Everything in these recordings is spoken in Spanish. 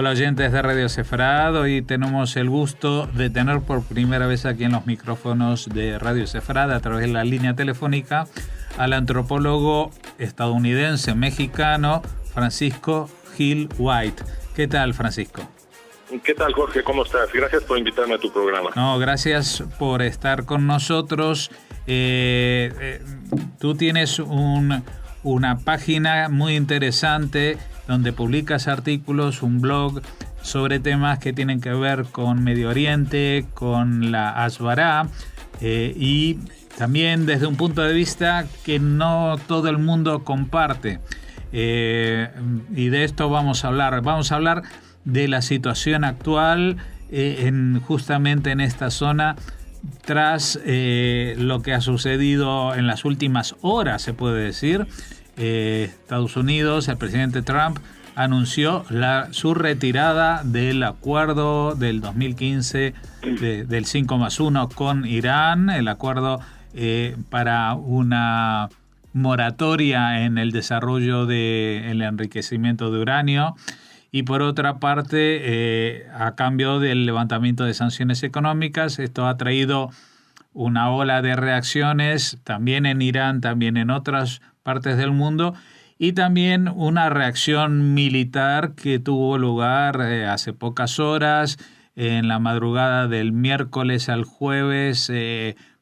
Hola oyentes de Radio Sefarad, hoy tenemos el gusto de tener por primera vez aquí en los micrófonos de Radio Sefarad a través de la línea telefónica al antropólogo estadounidense mexicano Francisco Gil White. ¿Qué tal, Francisco? ¿Qué tal, Jorge? ¿Cómo estás? Gracias por invitarme a tu programa. No, gracias por estar con nosotros. Tú tienes una página muy interesante donde publicas artículos, un blog sobre temas que tienen que ver con Medio Oriente, con la Hasbará, y también desde un punto de vista que no todo el mundo comparte. Y de esto vamos a hablar. Vamos a hablar de la situación actual justamente en esta zona tras lo que ha sucedido en las últimas horas, se puede decir. Estados Unidos, el presidente Trump anunció su retirada del acuerdo del 2015 del 5+1 con Irán, el acuerdo para una moratoria en el desarrollo del enriquecimiento de uranio, y por otra parte, a cambio del levantamiento de sanciones económicas. Esto ha traído una ola de reacciones también en Irán, también en otras partes del mundo, y también una reacción militar que tuvo lugar hace pocas horas, en la madrugada del miércoles al jueves.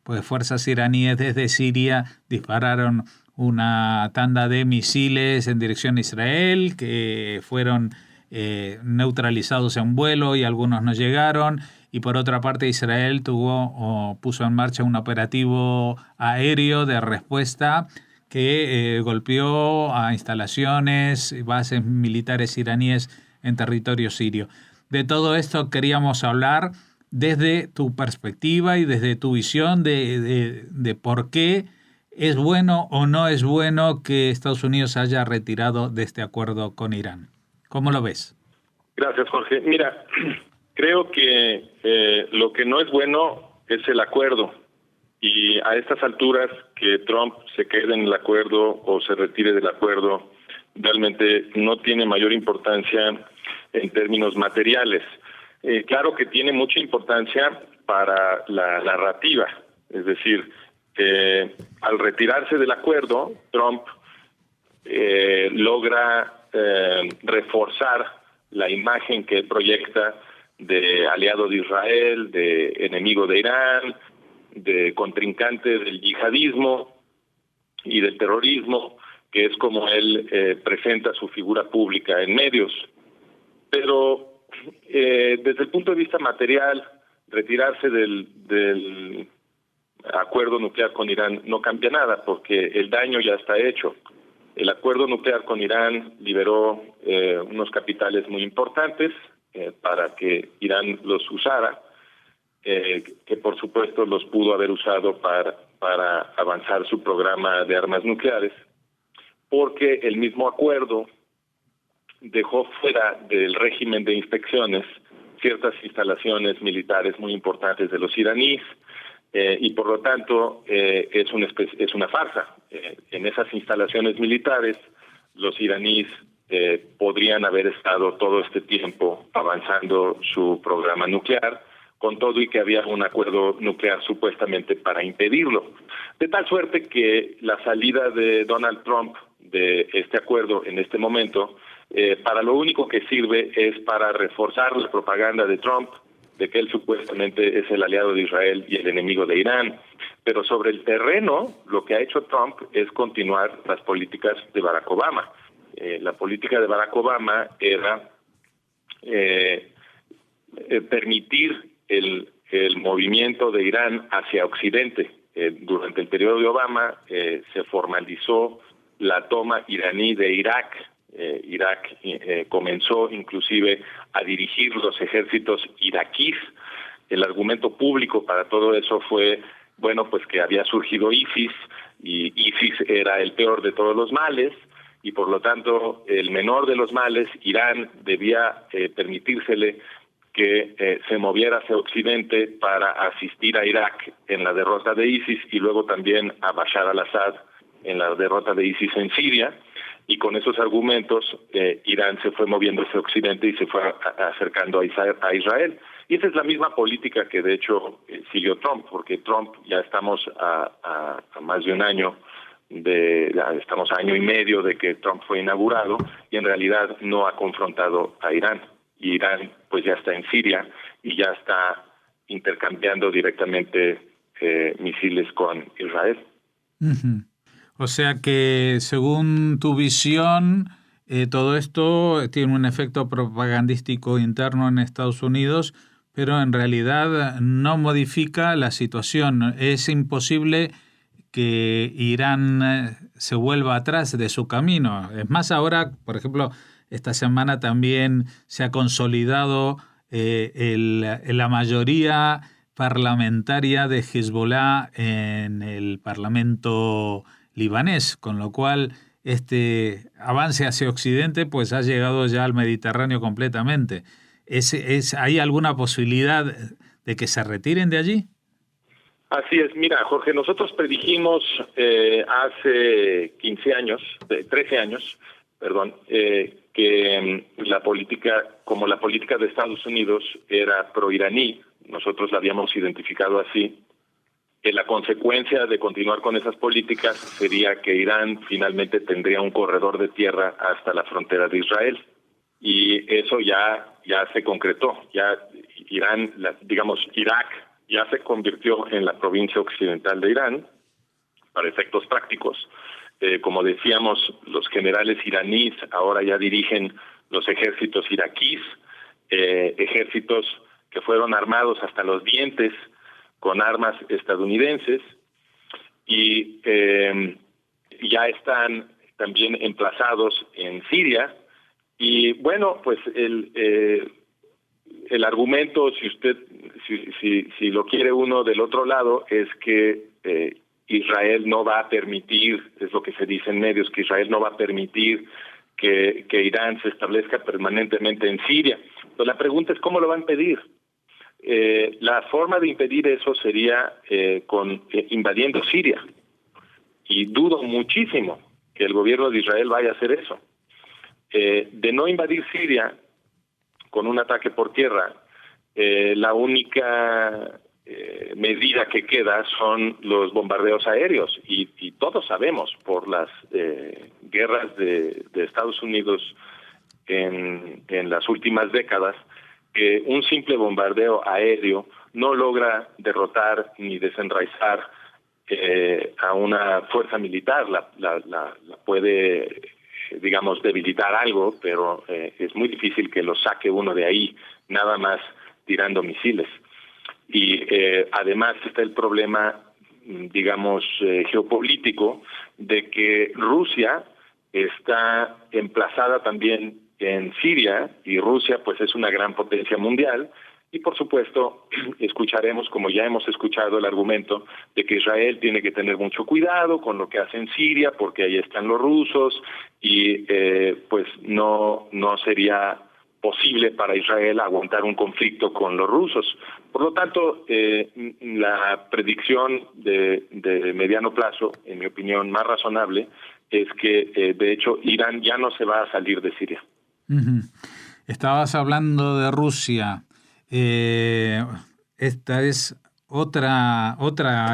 Pues fuerzas iraníes desde Siria dispararon una tanda de misiles en dirección a Israel, que fueron neutralizados en vuelo y algunos no llegaron. Y por otra parte, Israel puso en marcha un operativo aéreo de respuesta que golpeó a instalaciones y bases militares iraníes en territorio sirio. De todo esto queríamos hablar desde tu perspectiva y desde tu visión de por qué es bueno o no es bueno que Estados Unidos haya retirado de este acuerdo con Irán. ¿Cómo lo ves? Gracias, Jorge. Mira, creo que lo que no es bueno es el acuerdo. Y a estas alturas, que Trump se quede en el acuerdo o se retire del acuerdo realmente no tiene mayor importancia en términos materiales. Claro que tiene mucha importancia para la narrativa, es decir, al retirarse del acuerdo, Trump logra reforzar la imagen que él proyecta de aliado de Israel, de enemigo de Irán, de contrincante del yihadismo y del terrorismo, que es como él presenta su figura pública en medios. Pero desde el punto de vista material, retirarse del acuerdo nuclear con Irán no cambia nada, porque el daño ya está hecho. El acuerdo nuclear con Irán liberó unos capitales muy importantes para que Irán los usara, que por supuesto los pudo haber usado para avanzar su programa de armas nucleares, porque el mismo acuerdo dejó fuera del régimen de inspecciones ciertas instalaciones militares muy importantes de los iraníes, y por lo tanto es una farsa. En esas instalaciones militares los iraníes podrían haber estado todo este tiempo avanzando su programa nuclear, con todo y que había un acuerdo nuclear supuestamente para impedirlo. De tal suerte que la salida de Donald Trump de este acuerdo en este momento, para lo único que sirve es para reforzar la propaganda de Trump, de que él supuestamente es el aliado de Israel y el enemigo de Irán. Pero sobre el terreno, lo que ha hecho Trump es continuar las políticas de Barack Obama. La política de Barack Obama era permitir el movimiento de Irán hacia Occidente. Durante el periodo de Obama se formalizó la toma iraní de Irak. Irak comenzó inclusive a dirigir los ejércitos iraquíes. El argumento público para todo eso fue, bueno, pues que había surgido ISIS, y ISIS era el peor de todos los males, y por lo tanto el menor de los males, Irán, debía permitírsele que se moviera hacia Occidente para asistir a Irak en la derrota de ISIS y luego también a Bashar al-Assad en la derrota de ISIS en Siria. y con esos argumentos Irán se fue moviendo hacia Occidente y se fue acercando a Israel. Y esa es la misma política que de hecho siguió Trump, porque Trump ya estamos a más de un año, estamos a año y medio de que Trump fue inaugurado, y en realidad no ha confrontado a Irán. Y Irán pues ya está en Siria y ya está intercambiando directamente misiles con Israel. Uh-huh. O sea que, según tu visión, todo esto tiene un efecto propagandístico interno en Estados Unidos, pero en realidad no modifica la situación. Es imposible que Irán se vuelva atrás de su camino. Es más, ahora, por ejemplo, esta semana también se ha consolidado la mayoría parlamentaria de Hezbollah en el Parlamento libanés, con lo cual este avance hacia Occidente pues ha llegado ya al Mediterráneo completamente. ¿Hay alguna posibilidad de que se retiren de allí? Así es, mira, Jorge, nosotros predijimos hace 13 años, que la política de Estados Unidos era pro-iraní, nosotros la habíamos identificado así, que la consecuencia de continuar con esas políticas sería que Irán finalmente tendría un corredor de tierra hasta la frontera de Israel. Y eso ya se concretó. Ya Irak ya se convirtió en la provincia occidental de Irán, para efectos prácticos. Como decíamos, los generales iraníes ahora ya dirigen los ejércitos iraquíes, ejércitos que fueron armados hasta los dientes con armas estadounidenses, y ya están también emplazados en Siria. Y bueno, pues el argumento, si lo quiere uno del otro lado, es que Israel no va a permitir, es lo que se dice en medios, que Israel no va a permitir que Irán se establezca permanentemente en Siria. Entonces la pregunta es, ¿cómo lo va a impedir? La forma de impedir eso sería invadiendo Siria, y dudo muchísimo que el gobierno de Israel vaya a hacer eso. De no invadir Siria con un ataque por tierra, la única medida que queda son los bombardeos aéreos, y todos sabemos por las guerras de Estados Unidos en las últimas décadas que un simple bombardeo aéreo no logra derrotar ni desenraizar a una fuerza militar. La puede, digamos, debilitar algo, pero es muy difícil que lo saque uno de ahí, nada más tirando misiles. Y además está el problema, digamos, geopolítico, de que Rusia está emplazada también en Siria, y Rusia pues es una gran potencia mundial, y por supuesto escucharemos, como ya hemos escuchado, el argumento de que Israel tiene que tener mucho cuidado con lo que hace en Siria porque ahí están los rusos, y pues no sería posible para Israel aguantar un conflicto con los rusos. Por lo tanto, la predicción de mediano plazo, en mi opinión más razonable, es que de hecho Irán ya no se va a salir de Siria. Uh-huh. Estabas hablando de Rusia. Esta es otra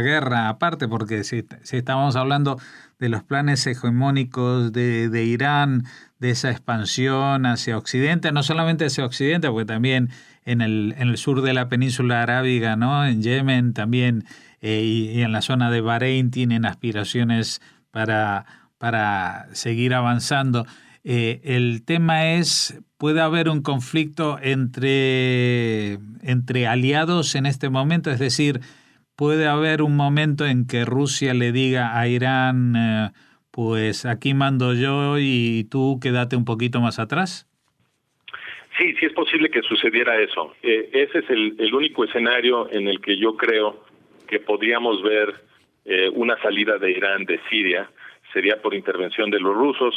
guerra aparte, porque si estábamos hablando de los planes hegemónicos de Irán, de esa expansión hacia Occidente, no solamente hacia Occidente, porque también en el sur de la península arábiga, ¿no? En Yemen también, y en la zona de Bahrein tienen aspiraciones para seguir avanzando. El tema es, ¿puede haber un conflicto entre aliados en este momento? Es decir, ¿puede haber un momento en que Rusia le diga a Irán, pues aquí mando yo y tú quédate un poquito más atrás? Sí es posible que sucediera eso. Ese es el único escenario en el que yo creo que podríamos ver una salida de Irán de Siria. Sería por intervención de los rusos,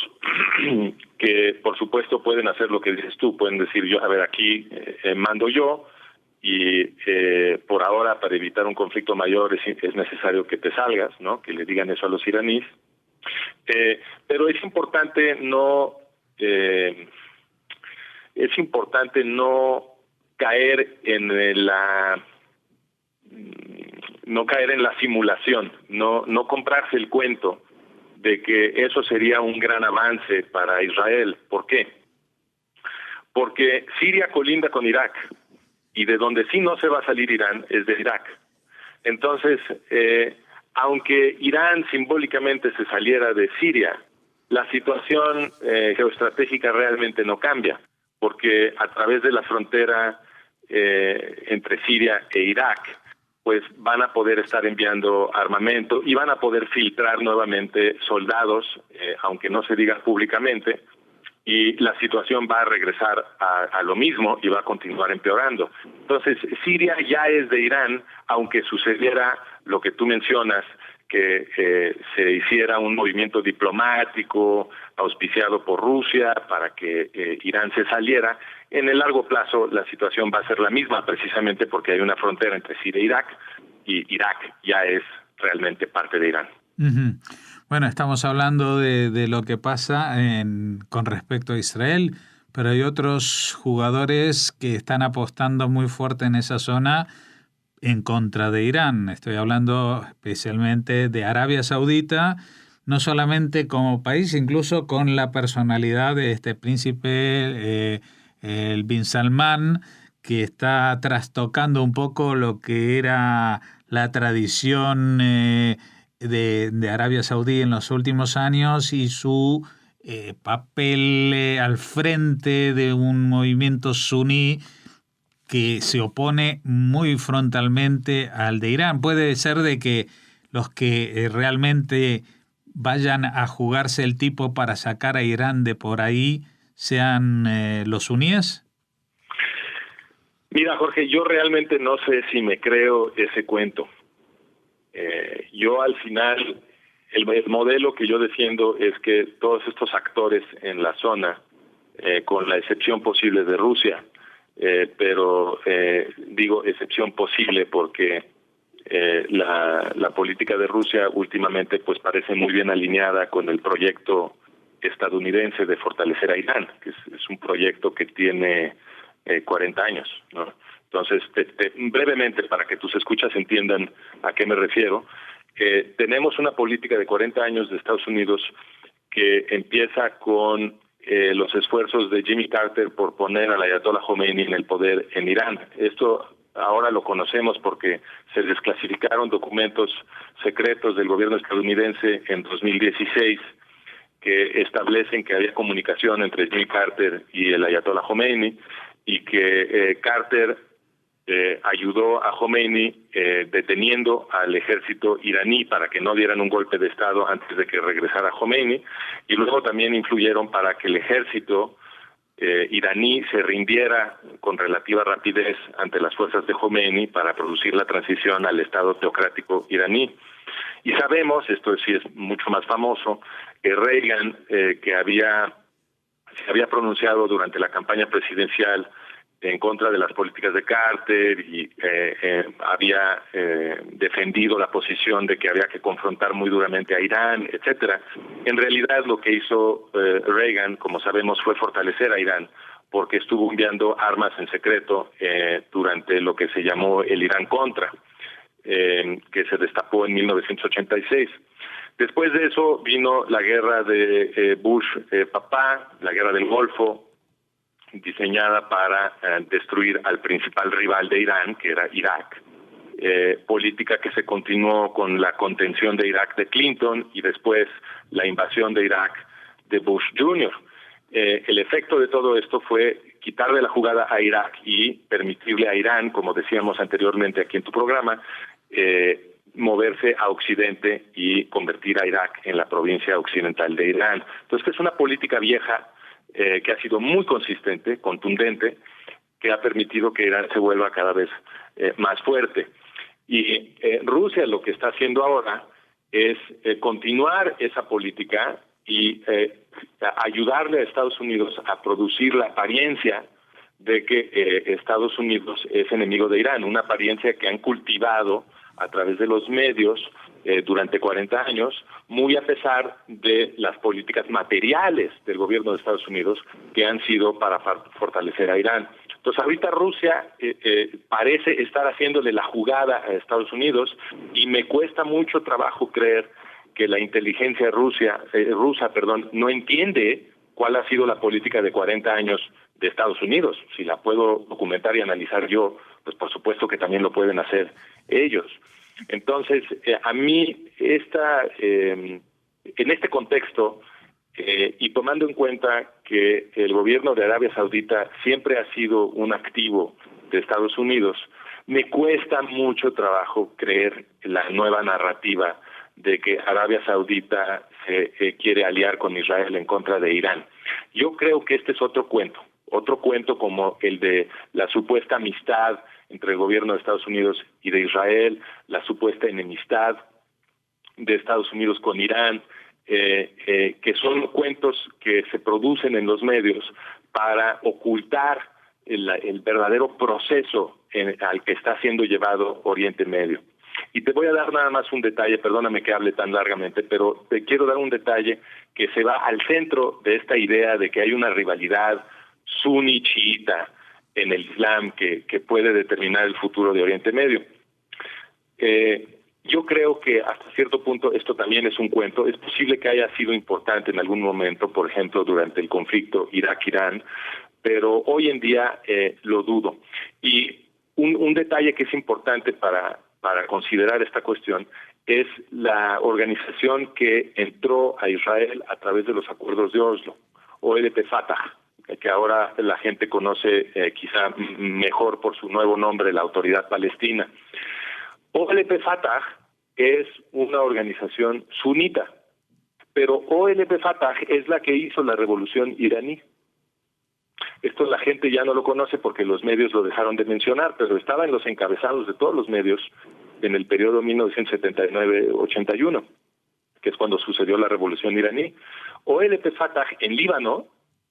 que por supuesto pueden hacer lo que dices tú, pueden decir aquí mando yo, y por ahora, para evitar un conflicto mayor, es necesario que te salgas, ¿no? Que le digan eso a los iraníes. Pero es importante no caer en la simulación, no comprarse el cuento de que eso sería un gran avance para Israel. ¿Por qué? Porque Siria colinda con Irak, y de donde sí no se va a salir Irán es de Irak. Entonces, aunque Irán simbólicamente se saliera de Siria, la situación geoestratégica realmente no cambia, porque a través de la frontera entre Siria e Irak, pues van a poder estar enviando armamento y van a poder filtrar nuevamente soldados, aunque no se diga públicamente, y la situación va a regresar a lo mismo y va a continuar empeorando. Entonces, Siria ya es de Irán, aunque sucediera lo que tú mencionas, que se hiciera un movimiento diplomático auspiciado por Rusia para que Irán se saliera. En el largo plazo la situación va a ser la misma, precisamente porque hay una frontera entre Siria e Irak, y Irak ya es realmente parte de Irán. Uh-huh. Bueno, estamos hablando de lo que pasa con respecto a Israel, pero hay otros jugadores que están apostando muy fuerte en esa zona en contra de Irán. Estoy hablando especialmente de Arabia Saudita, no solamente como país, incluso con la personalidad de este príncipe, el Bin Salman, que está trastocando un poco lo que era la tradición de Arabia Saudí en los últimos años y su papel al frente de un movimiento suní que se opone muy frontalmente al de Irán. Puede ser de que los que realmente vayan a jugarse el tipo para sacar a Irán de por ahí sean los suníes. Mira, Jorge, yo realmente no sé si me creo ese cuento. Yo al final, el modelo que yo defiendo es que todos estos actores en la zona, con la excepción posible de Rusia, pero digo excepción posible porque la política de Rusia últimamente pues parece muy bien alineada con el proyecto estadounidense de fortalecer a Irán, que es un proyecto que tiene 40 años, ¿no? Entonces, brevemente, para que tus escuchas entiendan a qué me refiero, tenemos una política de 40 años de Estados Unidos que empieza con los esfuerzos de Jimmy Carter por poner al Ayatollah Khomeini en el poder en Irán. Esto ahora lo conocemos porque se desclasificaron documentos secretos del gobierno estadounidense en 2016 que establecen que había comunicación entre Jimmy Carter y el Ayatollah Khomeini, y que Carter ayudó a Khomeini deteniendo al ejército iraní para que no dieran un golpe de estado antes de que regresara Khomeini, y luego también influyeron para que el ejército iraní se rindiera con relativa rapidez ante las fuerzas de Khomeini para producir la transición al estado teocrático iraní. Y sabemos, esto sí es mucho más famoso, que Reagan, que se había pronunciado durante la campaña presidencial en contra de las políticas de Carter y había defendido la posición de que había que confrontar muy duramente a Irán, etcétera. En realidad lo que hizo Reagan, como sabemos, fue fortalecer a Irán, porque estuvo enviando armas en secreto durante lo que se llamó el Irán Contra, que se destapó en 1986. Después de eso vino la guerra de Bush papá, la guerra del Golfo, diseñada para destruir al principal rival de Irán, que era Irak. Política que se continuó con la contención de Irak de Clinton y después la invasión de Irak de Bush Jr. El efecto de todo esto fue quitarle la jugada a Irak y permitirle a Irán, como decíamos anteriormente aquí en tu programa, moverse a Occidente y convertir a Irak en la provincia occidental de Irán. Entonces, es una política vieja que ha sido muy consistente, contundente, que ha permitido que Irán se vuelva cada vez más fuerte. Y Rusia lo que está haciendo ahora es continuar esa política y ayudarle a Estados Unidos a producir la apariencia de que Estados Unidos es enemigo de Irán, una apariencia que han cultivado a través de los medios durante 40 años, muy a pesar de las políticas materiales del gobierno de Estados Unidos que han sido para fortalecer a Irán. Entonces ahorita Rusia parece estar haciéndole la jugada a Estados Unidos y me cuesta mucho trabajo creer que la inteligencia rusa no entiende cuál ha sido la política de 40 años de Estados Unidos. Si la puedo documentar y analizar yo, pues por supuesto que también lo pueden hacer ellos. Entonces, a mí, en este contexto, y tomando en cuenta que el gobierno de Arabia Saudita siempre ha sido un activo de Estados Unidos, me cuesta mucho trabajo creer la nueva narrativa de que Arabia Saudita se quiere aliar con Israel en contra de Irán. Yo creo que este es otro cuento como el de la supuesta amistad entre el gobierno de Estados Unidos y de Israel, la supuesta enemistad de Estados Unidos con Irán, que son cuentos que se producen en los medios para ocultar el verdadero proceso al que está siendo llevado Oriente Medio. Y te voy a dar nada más un detalle, perdóname que hable tan largamente, pero te quiero dar un detalle que se va al centro de esta idea de que hay una rivalidad suní-chiita en el Islam que puede determinar el futuro de Oriente Medio. Yo creo que hasta cierto punto esto también es un cuento. Es posible que haya sido importante en algún momento, por ejemplo, durante el conflicto Irak-Irán, pero hoy en día lo dudo. Y un detalle que es importante para considerar esta cuestión es la organización que entró a Israel a través de los acuerdos de Oslo, OLP-Fatah, que ahora la gente conoce quizá mejor por su nuevo nombre, la Autoridad Palestina. OLP-Fatah es una organización sunita, pero OLP-Fatah es la que hizo la revolución iraní. Esto la gente ya no lo conoce porque los medios lo dejaron de mencionar, pero estaba en los encabezados de todos los medios en el periodo 1979-81, que es cuando sucedió la revolución iraní. OLP-Fatah en Líbano,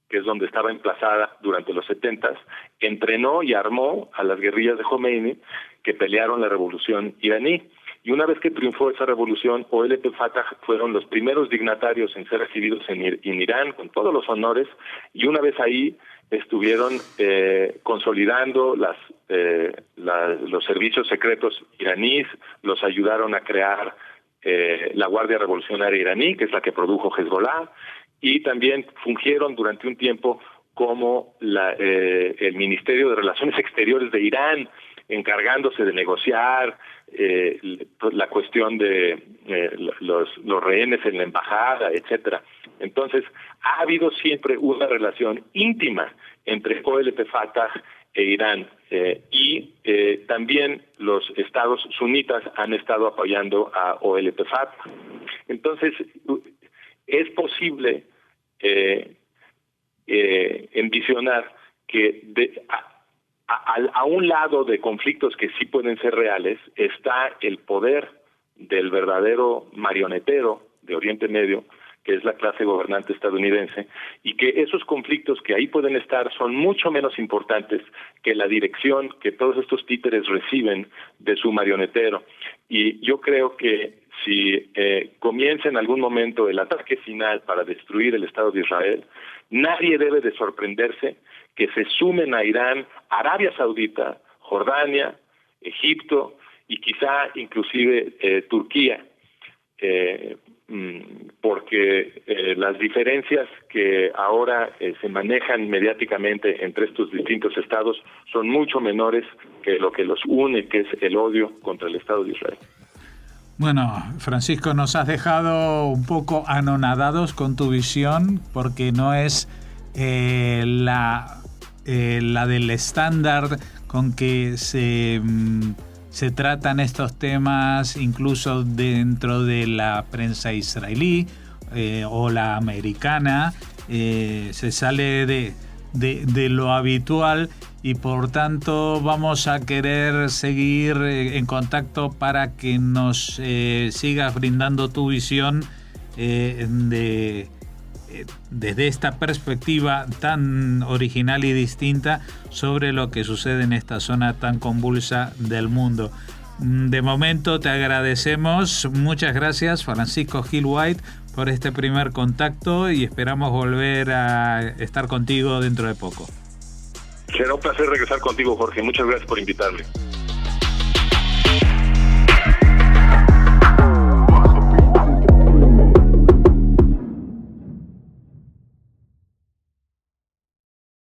que es donde estaba emplazada durante los 70s, entrenó y armó a las guerrillas de Khomeini que pelearon la revolución iraní. Y una vez que triunfó esa revolución, OLP-Fatah fueron los primeros dignatarios en ser recibidos en Irán con todos los honores, y una vez ahí estuvieron consolidando los servicios secretos iraníes, los ayudaron a crear la Guardia Revolucionaria Iraní, que es la que produjo Hezbollah, y también fungieron durante un tiempo como el Ministerio de Relaciones Exteriores de Irán, encargándose de negociar la cuestión de los rehenes en la embajada, etcétera. Entonces, ha habido siempre una relación íntima entre OLP-Fatah e Irán, y también los estados sunitas han estado apoyando a OLP-Fatah. Entonces, es posible envisionar que a un lado de conflictos que sí pueden ser reales está el poder del verdadero marionetero de Oriente Medio, que es la clase gobernante estadounidense, y que esos conflictos que ahí pueden estar son mucho menos importantes que la dirección que todos estos títeres reciben de su marionetero. Y yo creo que si comienza en algún momento el ataque final para destruir el Estado de Israel, nadie debe de sorprenderse que se sumen a Irán, Arabia Saudita, Jordania, Egipto y quizá inclusive Turquía, porque las diferencias que ahora se manejan mediáticamente entre estos distintos estados son mucho menores que lo que los une, que es el odio contra el Estado de Israel. Bueno, Francisco, nos has dejado un poco anonadados con tu visión, porque no es la del estándar con que se tratan estos temas, incluso dentro de la prensa israelí o la americana. Se sale de lo habitual, y por tanto vamos a querer seguir en contacto para que nos sigas brindando tu visión desde esta perspectiva tan original y distinta sobre lo que sucede en esta zona tan convulsa del mundo. De momento te agradecemos. Muchas gracias, Francisco Gil White, por este primer contacto y esperamos volver a estar contigo dentro de poco. Será un placer regresar contigo, Jorge. Muchas gracias por invitarme.